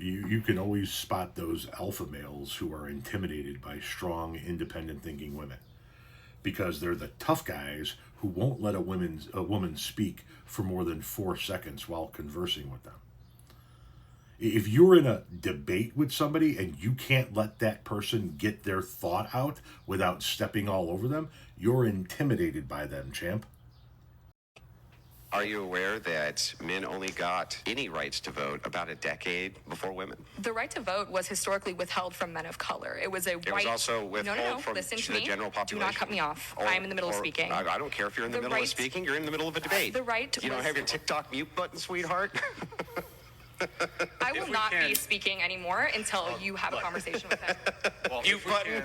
You can always spot those alpha males who are intimidated by strong, independent thinking women, because they're the tough guys who won't let a woman speak for more than 4 seconds while conversing with them. If you're in a debate with somebody and you can't let that person get their thought out without stepping all over them, you're intimidated by them, champ. Are you aware that men only got any rights to vote about a decade before women? The right to vote was historically withheld from men of color. It was a right... It was also withheld from Listen to the me. general population. Do not cut me off. I am in the middle of speaking. I don't care if you're in the middle of speaking. You're in the middle of a debate. The right You don't have your TikTok mute button, sweetheart? I will not be speaking anymore until you have a conversation with him. Well, you button.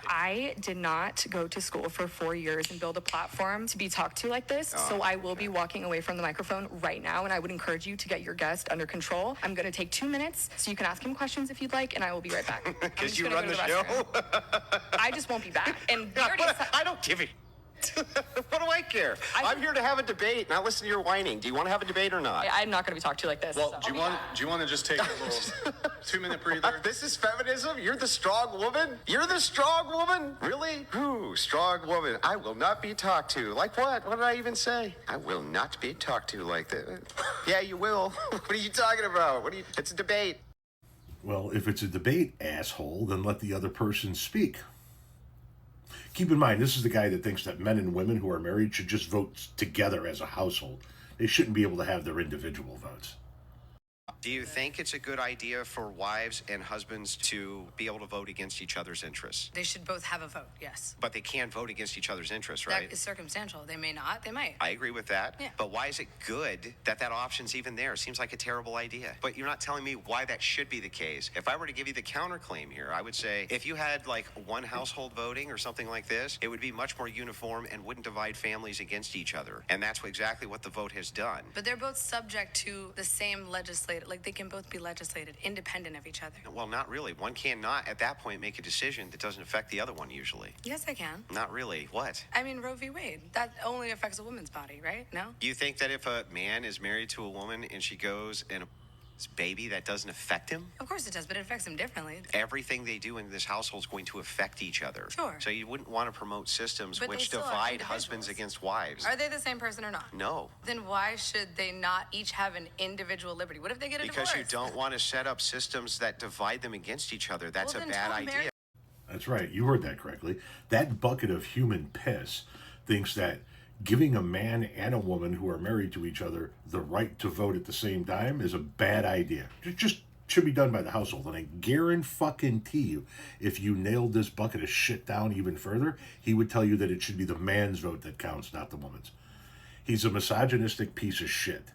I did not go to school for 4 years and build a platform to be talked to like this, so I will be walking away from the microphone right now, and I would encourage you to get your guest under control. I'm going to take 2 minutes, so you can ask him questions if you'd like, and I will be right back. Because you run the show? I just won't be back. And I don't give a what do I care? I'm here to have a debate, not listen to your whining. Do you want to have a debate or not? I'm not going to be talked to like this. Well, so. Do you want to just take a little 2-minute breather? This is feminism? You're the strong woman? You're the strong woman? Really? Ooh, strong woman. I will not be talked to. Like what? What did I even say? I will not be talked to like that. Yeah, you will. What are you talking about? It's a debate. Well, if it's a debate, asshole, then let the other person speak. Keep in mind, this is the guy that thinks that men and women who are married should just vote together as a household. They shouldn't be able to have their individual votes. Do you think it's a good idea for wives and husbands to be able to vote against each other's interests? They should both have a vote, yes. But they can't vote against each other's interests, right? That is circumstantial. They may not, they might. I agree with that. Yeah. But why is it good that that option's even there? It seems like a terrible idea. But you're not telling me why that should be the case. If I were to give you the counterclaim here, I would say if you had like one household voting or something like this, it would be much more uniform and wouldn't divide families against each other. And that's exactly what the vote has done. But they're both subject to the same legislative, like they can both be legislated independent of each other. Well, not really. One cannot at that point make a decision that doesn't affect the other one usually. Yes, I can. Not really. What? I mean, Roe v. Wade. That only affects a woman's body, right? No? You think that if a man is married to a woman and she goes and baby, that doesn't affect him? Of course it does, but it affects him differently. Everything they do in this household is going to affect each other. Sure. So you wouldn't want to promote systems But which they still are divide individuals. husbands against wives. Are they the same person or not? No. Then why should they not each have an individual liberty? What if they get a Because divorce? you don't want to set up systems that divide them against each other. That's Well, a then bad tell idea. Mary- That's right. You heard that correctly. That bucket of human piss thinks that giving a man and a woman who are married to each other the right to vote at the same time is a bad idea. It just should be done by the household. And I guarantee you, if you nailed this bucket of shit down even further, he would tell you that it should be the man's vote that counts, not the woman's. He's a misogynistic piece of shit.